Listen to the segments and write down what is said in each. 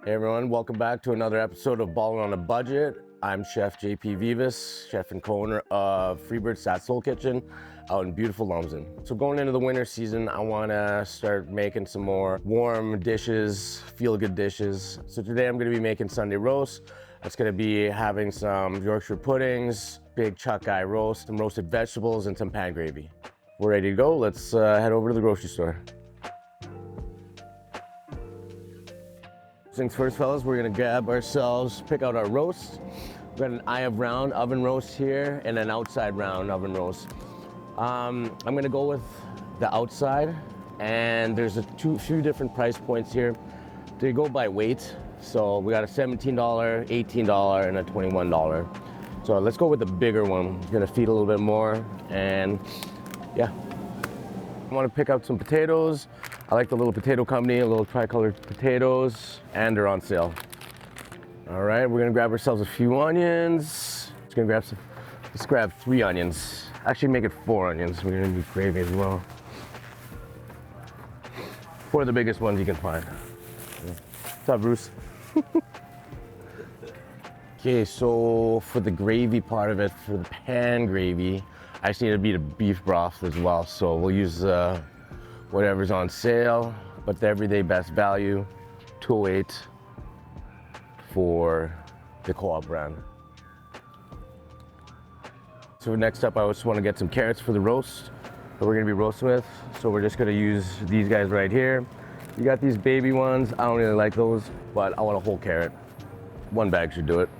Hey everyone, welcome back to another episode of Ballin on a Budget. I'm Chef JP Vivas, chef and co-owner of Freebird Sat Soul Kitchen out in beautiful Lumsden. So going into the winter season, I want to start making some more warm dishes, feel-good dishes. So today I'm going to be making Sunday roast. It's going to be having some Yorkshire puddings, big chuck eye roast, some roasted vegetables, and some pan gravy. We're ready to go. Let's head over to the grocery store. Things first, fellas, we're gonna grab ourselves, pick out our roast. We've got an eye of round oven roast here and an outside round oven roast. I'm gonna go with the outside, and there's few different price points here. They go by weight. So we got a $17, $18, and a $21. So let's go with the bigger one. It's gonna feed a little bit more, and yeah. I wanna pick out some potatoes. I like the little potato company, a little tricolored potatoes, and they're on sale. All right, we're gonna grab ourselves a few onions. Let's grab 3 onions. Actually make it 4 onions. We're gonna do gravy as well. 4 of the biggest ones you can find. What's up, Bruce? Okay, so for the gravy part of it, for the pan gravy, I just need to beat a beef broth as well. So we'll use whatever's on sale, but the everyday best value, $2.08 for the Co-op brand. So next up, I just want to get some carrots for the roast that we're gonna be roasting with. So we're just gonna use these guys right here. You got these baby ones. I don't really like those, but I want a whole carrot. 1 bag should do it.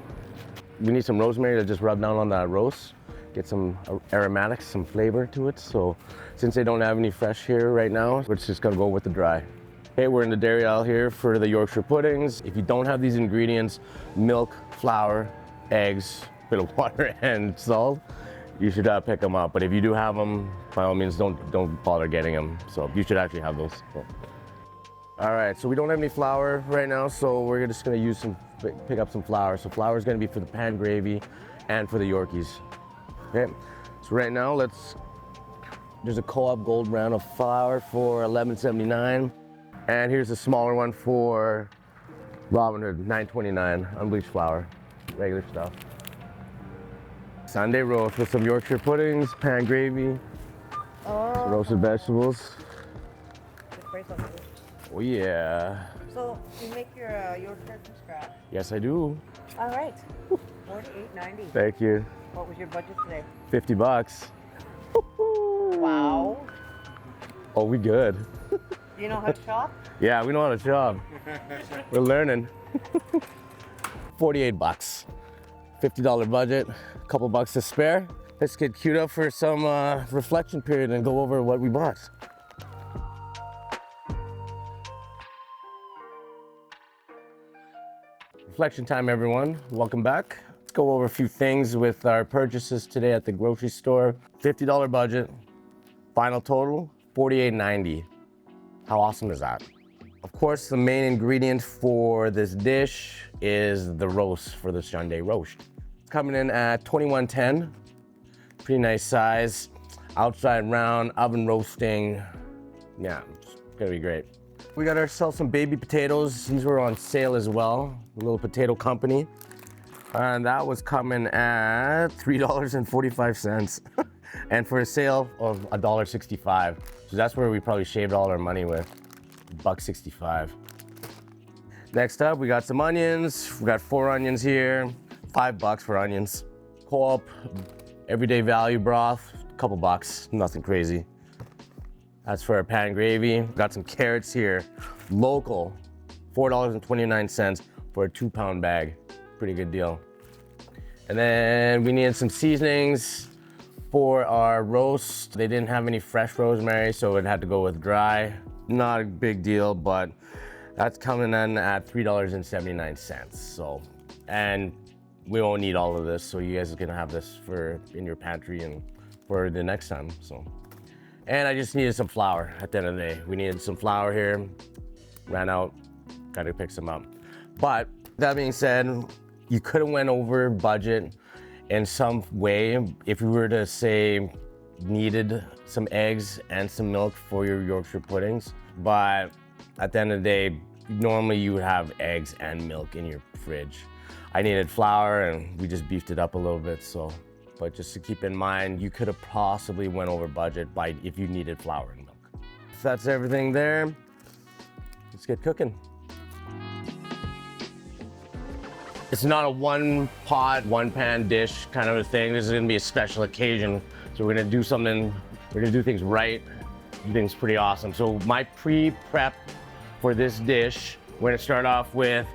We need some rosemary to just rub down on that roast. Get some aromatics, some flavor to it. So since they don't have any fresh here right now, we're just gonna go with the dry. Okay, we're in the dairy aisle here for the Yorkshire puddings. If you don't have these ingredients, milk, flour, eggs, bit of water, and salt, you should pick them up. But if you do have them, by all means, don't bother getting them. So you should actually have those. So. All right, so we don't have any flour right now, so we're just gonna pick up some flour. So flour is gonna be for the pan gravy and for the Yorkies. Okay, so right now there's a Co-op gold brand of flour for $11.79, and here's a smaller one for Robin Hood, $9.29, unbleached flour, regular stuff. Sunday roast with some Yorkshire puddings, pan gravy, some roasted vegetables. Oh yeah. So you make your Yorkshire from scratch? Yes, I do. All right. $48.90. Thank you. What was your budget today? $50. Wow. Oh, we good. Do you know how to shop? Yeah, we know how to shop. We're learning. $48. $50 budget, a couple bucks to spare. Let's get queued up for some reflection period and go over what we bought. Reflection time, everyone. Welcome back. Let's go over a few things with our purchases today at the grocery store. $50 budget, final total, $48.90. How awesome is that? Of course, the main ingredient for this dish is the roast for the Sunday roast. It's coming in at $21.10. Pretty nice size. Outside round, oven roasting. Yeah, it's gonna be great. We got ourselves some baby potatoes. These were on sale as well. A little potato company. And that was coming at $3.45. And for a sale of $1.65. So that's where we probably shaved all our money with, $1.65. Next up, we got some onions. We got 4 onions here, $5 for onions. Co-op, everyday value broth, a couple bucks, nothing crazy. That's for our pan gravy. Got some carrots here, local, $4.29 for a 2-pound bag. Pretty good deal. And then we needed some seasonings for our roast. They didn't have any fresh rosemary, so it had to go with dry. Not a big deal, but that's coming in at $3.79. So, and we won't need all of this, so you guys are gonna have this in your pantry and for the next time. So, and I just needed some flour at the end of the day. We needed some flour here, ran out, got to pick some up. But that being said, you could have went over budget in some way if you were to say needed some eggs and some milk for your Yorkshire puddings. But at the end of the day, normally you would have eggs and milk in your fridge. I needed flour and we just beefed it up a little bit, so. But just to keep in mind, you could have possibly went over budget by if you needed flour and milk. So that's everything there. Let's get cooking. It's not a one pot, one pan dish kind of a thing. This is gonna be a special occasion. So we're gonna do something, we're gonna do things right, do things pretty awesome. So my pre-prep for this dish, we're gonna start off with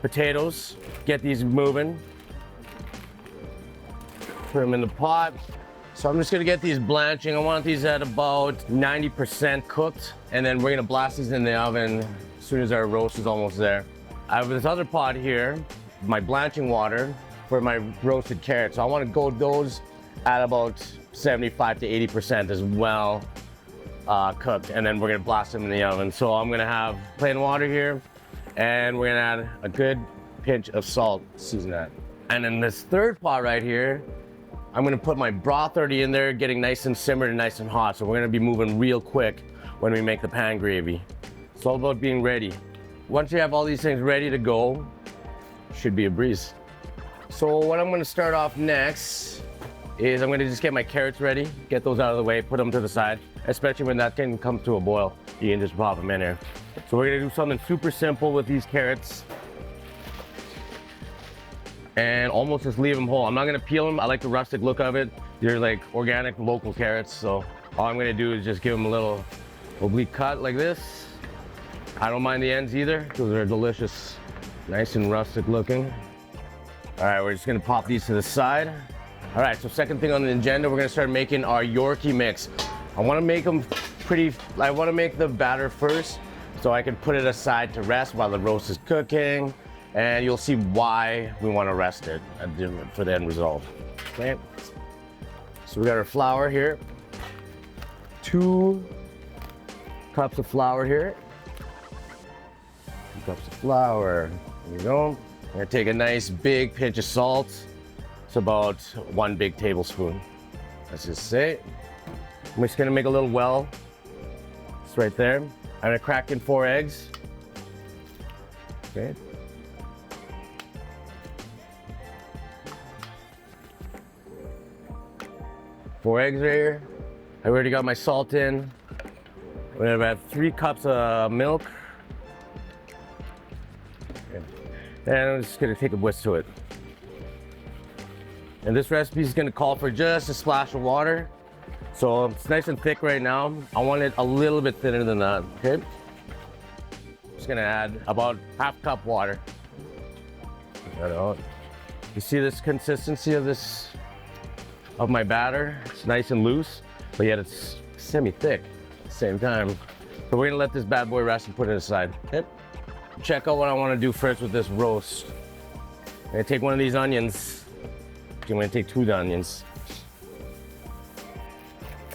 potatoes, get these moving. Put them in the pot. So I'm just gonna get these blanching. I want these at about 90% cooked, and then we're gonna blast these in the oven as soon as our roast is almost there. I have this other pot here, my blanching water for my roasted carrots. So I wanna go those at about 75 to 80% as well cooked, and then we're gonna blast them in the oven. So I'm gonna have plain water here, and we're gonna add a good pinch of salt, season that. And then this third pot right here, I'm gonna put my broth already in there, getting nice and simmered and nice and hot. So we're gonna be moving real quick when we make the pan gravy. It's all about being ready. Once you have all these things ready to go, should be a breeze. So what I'm gonna start off next is I'm gonna just get my carrots ready, get those out of the way, put them to the side, especially when that can come to a boil. You can just pop them in there. So we're gonna do something super simple with these carrots. And almost just leave them whole. I'm not gonna peel them. I like the rustic look of it. They're like organic local carrots. So all I'm gonna do is just give them a little oblique cut like this. I don't mind the ends either, because they're delicious. Nice and rustic looking. All right, we're just gonna pop these to the side. All right, so second thing on the agenda, we're gonna start making our Yorkie mix. I wanna make them I wanna make the batter first, so I can put it aside to rest while the roast is cooking. And you'll see why we want to rest it for the end result. Okay. So we got our flour here. 2 cups of flour here. 2 cups of flour. There you go. I'm gonna take a nice big pinch of salt. It's about 1 big tablespoon. Let's just say. I'm just gonna make a little well. It's right there. I'm gonna crack in 4 eggs. Okay. 4 eggs right here. I already got my salt in. We're gonna have 3 cups of milk. And I'm just gonna take a whisk to it. And this recipe is gonna call for just a splash of water. So it's nice and thick right now. I want it a little bit thinner than that, okay? Just gonna add about ½ cup water. You see this consistency of my batter? It's nice and loose, but yet it's semi-thick at the same time. So we're gonna let this bad boy rest and put it aside. Okay? Check out what I wanna do first with this roast. I'm gonna take one of these onions. I'm gonna take 2 onions.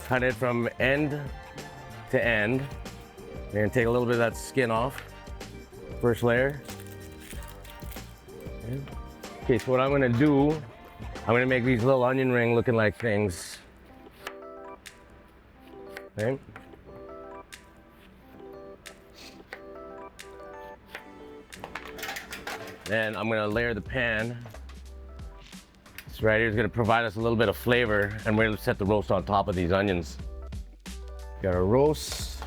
Cut it from end to end. We're gonna take a little bit of that skin off. First layer. Okay, so what I'm gonna do, I'm gonna make these little onion ring looking like things. Okay. Then I'm gonna layer the pan. This right here is gonna provide us a little bit of flavor, and we're gonna set the roast on top of these onions. Got our roast.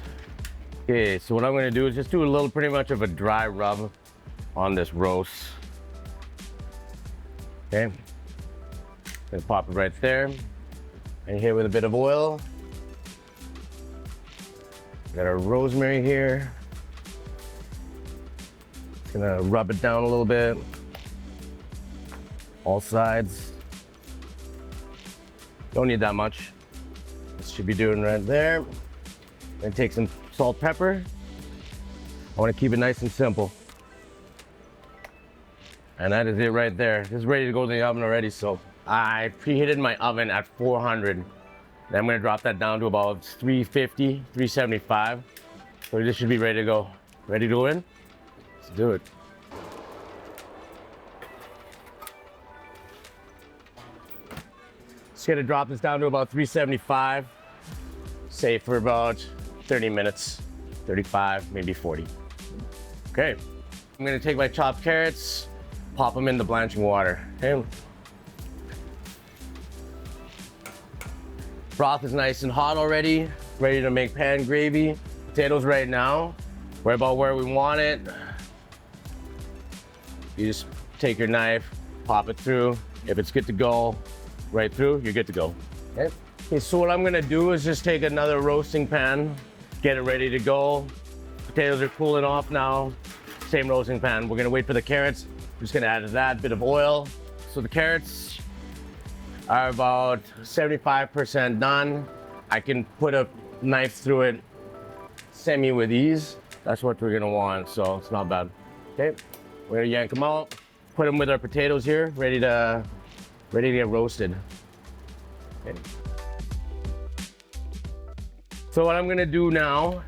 Okay, so what I'm gonna do is just do a little, pretty much of a dry rub on this roast. Okay. Gonna pop it right there. And here with a bit of oil. Got our rosemary here. Gonna rub it down a little bit. All sides. Don't need that much. This should be doing right there. Gonna take some salt, pepper. I wanna keep it nice and simple. And that is it right there. This is ready to go in the oven already, so I preheated my oven at 400. Then I'm gonna drop that down to about 350, 375. So this should be ready to go. Ready to go in? Let's do it. Just gonna drop this down to about 375. Say for about 30 minutes, 35, maybe 40. Okay, I'm gonna take my chopped carrots, pop them in the blanching water. Okay. Broth is nice and hot already, ready to make pan gravy. Potatoes right now, we're about where we want it. You just take your knife, pop it through. If it's good to go, right through, you're good to go. Okay. Okay, so what I'm gonna do is just take another roasting pan, get it ready to go. Potatoes are cooling off now. Same roasting pan. We're gonna wait for the carrots. I'm just gonna add that bit of oil. So the carrots are about 75% done. I can put a knife through it semi with ease. That's what we're gonna want, so it's not bad. Okay, we're gonna yank them out, put them with our potatoes here, ready to get roasted. Okay. So what I'm gonna do now,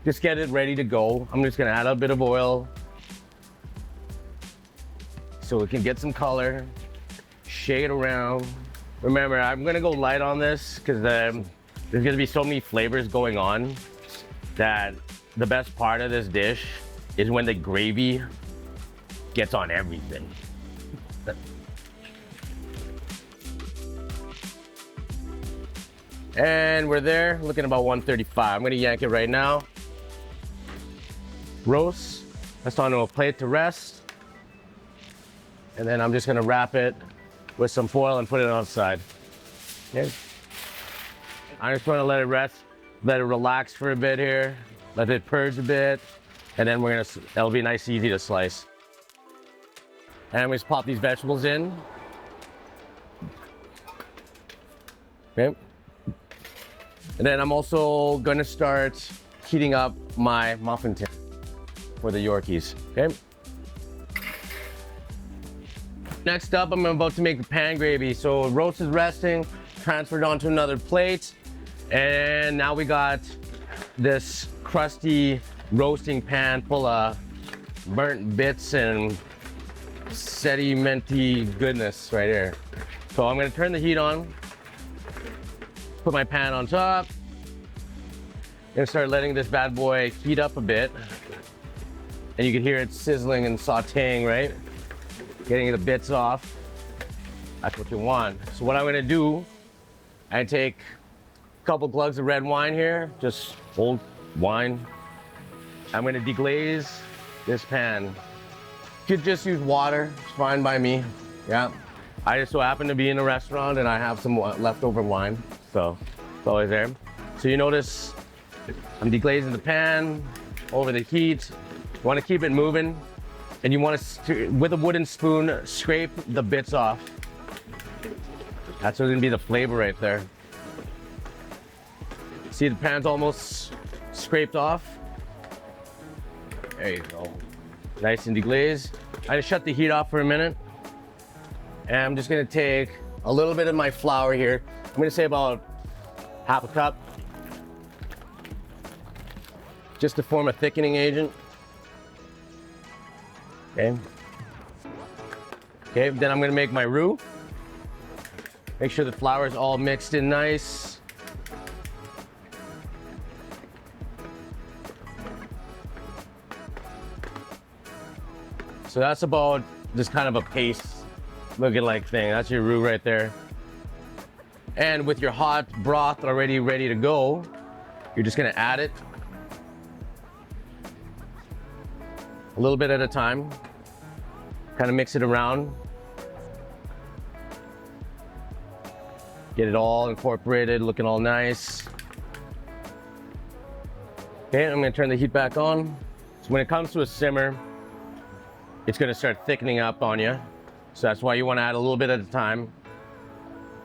just get it ready to go. I'm just gonna add a bit of oil so it can get some color. Shake it around. Remember, I'm gonna go light on this because there's gonna be so many flavors going on that the best part of this dish is when the gravy gets on everything. And we're there, looking about 135. I'm gonna yank it right now. Roast, that's onto a plate to rest. And then I'm just gonna wrap it with some foil and put it on the side. Okay. I just wanna let it rest, let it relax for a bit here, let it purge a bit, and then that'll be nice and easy to slice. And we just pop these vegetables in. Okay. And then I'm also gonna start heating up my muffin tin for the Yorkies, okay? Next up, I'm about to make the pan gravy. So roast is resting, transferred onto another plate. And now we got this crusty roasting pan full of burnt bits and sedimenty goodness right here. So I'm gonna turn the heat on, put my pan on top, gonna start letting this bad boy heat up a bit. And you can hear it sizzling and sauteing, right? Getting the bits off. That's what you want. So what I'm gonna do, I take a couple glugs of red wine here, just old wine. I'm gonna deglaze this pan. You could just use water, it's fine by me. Yeah. I just so happen to be in a restaurant and I have some leftover wine, so it's always there. So you notice I'm deglazing the pan over the heat. You want to keep it moving, and you want to, with a wooden spoon, scrape the bits off. That's what's gonna be the flavor right there. See, the pan's almost scraped off. There you go. Nice and deglazed. I just shut the heat off for a minute. And I'm just gonna take a little bit of my flour here. I'm gonna say about half a cup. Just to form a thickening agent. Okay. Okay, then I'm gonna make my roux. Make sure the flour is all mixed in nice. So that's about just kind of a paste looking like thing. That's your roux right there. And with your hot broth already ready to go, you're just gonna add it a little bit at a time. Kind of mix it around. Get it all incorporated, looking all nice. Okay, I'm gonna turn the heat back on. So when it comes to a simmer, it's gonna start thickening up on you. So that's why you wanna add a little bit at a time.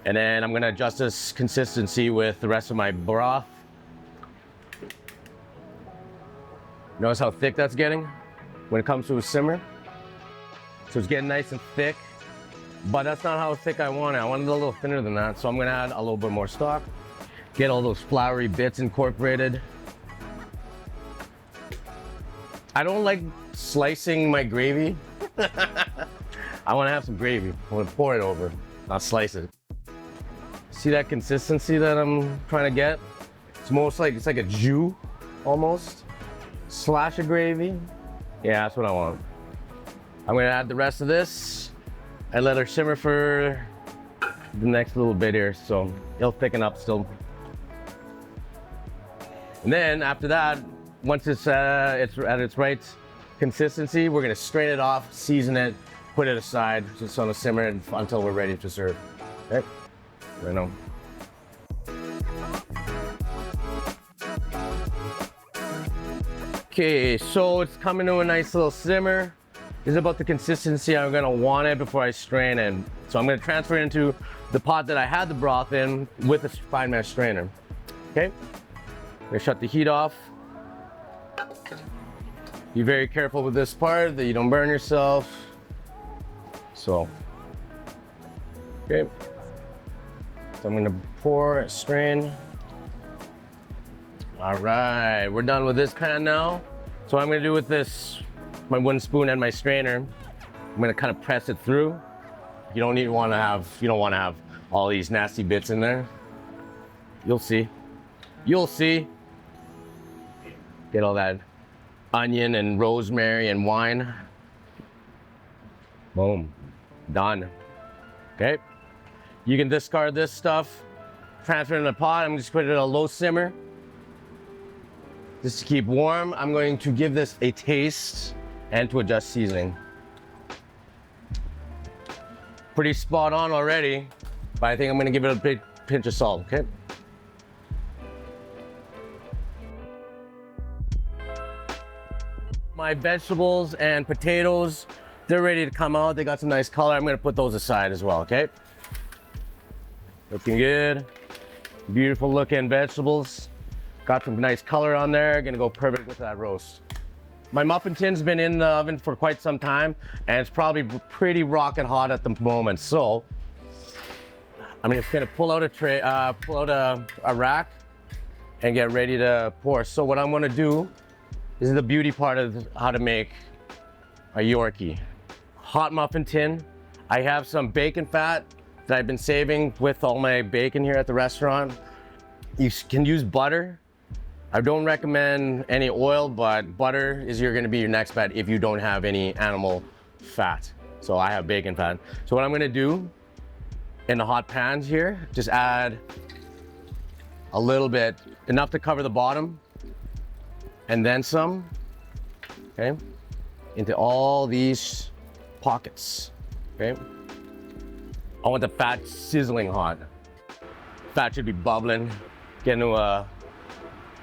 And then I'm gonna adjust this consistency with the rest of my broth. Notice how thick that's getting when it comes to a simmer? So it's getting nice and thick, but that's not how thick I want it. I want it a little thinner than that. So I'm gonna add a little bit more stock, get all those floury bits incorporated. I don't like slicing my gravy. I wanna have some gravy. I wanna pour it over, not slice it. See that consistency that I'm trying to get? It's like a jus, almost. Slash of gravy. Yeah, that's what I want. I'm gonna add the rest of this and let her simmer for the next little bit here, so it'll thicken up still. And then after that, once it's at its right consistency, we're gonna strain it off, season it, put it aside, just on a simmer until we're ready to serve. Okay, right now. Okay, so it's coming to a nice little simmer. This is about the consistency I'm gonna want it before I strain it. So I'm gonna transfer it into the pot that I had the broth in with a fine mesh strainer. Okay, I'm gonna shut the heat off. Be very careful with this part that you don't burn yourself. So, okay. So I'm gonna pour, strain. All right, we're done with this pan now. So what I'm gonna do with this, my wooden spoon and my strainer, I'm gonna kind of press it through. You don't want to have all these nasty bits in there. You'll see. You'll see. Get all that onion and rosemary and wine. Boom, done. Okay, you can discard this stuff, transfer it in the pot. I'm just putting it at a low simmer. Just to keep warm, I'm going to give this a taste and to adjust seasoning. Pretty spot on already, but I think I'm gonna give it a big pinch of salt, okay? My vegetables and potatoes, they're ready to come out. They got some nice color. I'm gonna put those aside as well, okay? Looking good. Beautiful looking vegetables. Got some nice color on there. Gonna go perfect with that roast. My muffin tin's been in the oven for quite some time, and it's probably pretty rocket hot at the moment. So I'm just gonna pull out a tray, pull out a rack, and get ready to pour. So what I'm gonna do, this is the beauty part of how to make a Yorkie. Hot muffin tin. I have some bacon fat that I've been saving with all my bacon here at the restaurant. You can use butter. I don't recommend any oil, but butter is gonna be your next bet if you don't have any animal fat. So I have bacon fat. So what I'm gonna do in the hot pans here, just add a little bit, enough to cover the bottom, and then some, okay, into all these pockets, okay? I want the fat sizzling hot. Fat should be bubbling, getting to a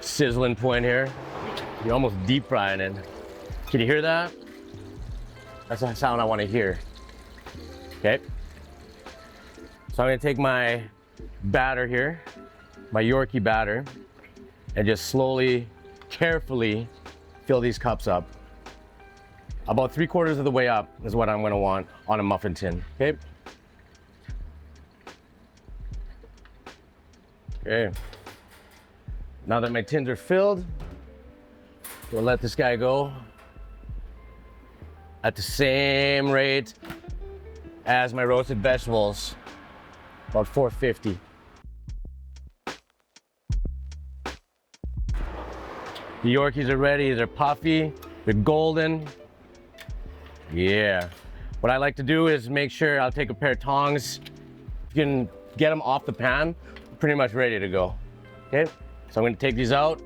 sizzling point here. You're almost deep frying it. Can you hear that? That's the sound I want to hear. Okay. So I'm gonna take my batter here, my Yorkie batter, and just slowly, carefully fill these cups up. About 3/4 of the way up is what I'm gonna want on a muffin tin, okay? Okay. Now that my tins are filled, we'll let this guy go at the same rate as my roasted vegetables, about 450. The Yorkies are ready, they're puffy, they're golden. Yeah. What I like to do is make sure I'll take a pair of tongs. You can get them off the pan, pretty much ready to go. Okay, so I'm gonna take these out,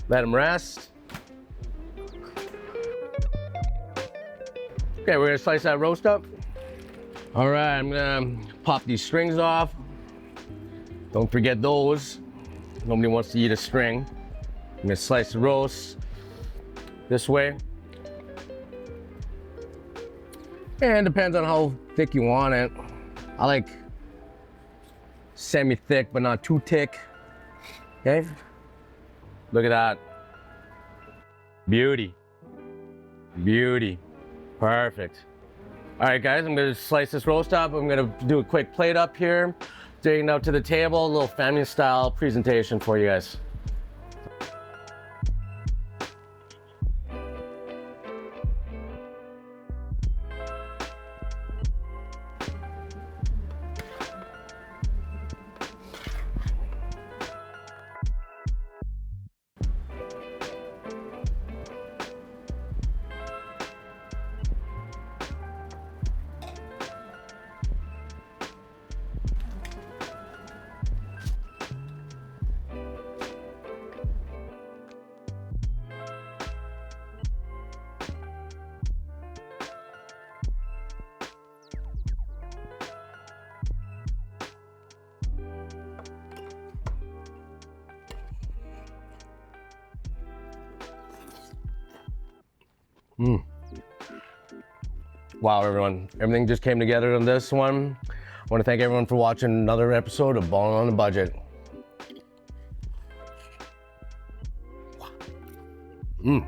let them rest. Okay, we're gonna slice that roast up. All right, I'm gonna pop these strings off. Don't forget those. Nobody wants to eat a string. I'm gonna slice the roast this way. And it depends on how thick you want it. I like semi-thick, but not too thick. Okay? Look at that. Beauty. Beauty. Perfect. All right, guys, I'm gonna slice this roast up. I'm gonna do a quick plate up here. Taking it out to the table, a little family style presentation for you guys. Wow, everyone. Everything just came together on this one. I want to thank everyone for watching another episode of Ballin on a Budget. Wow.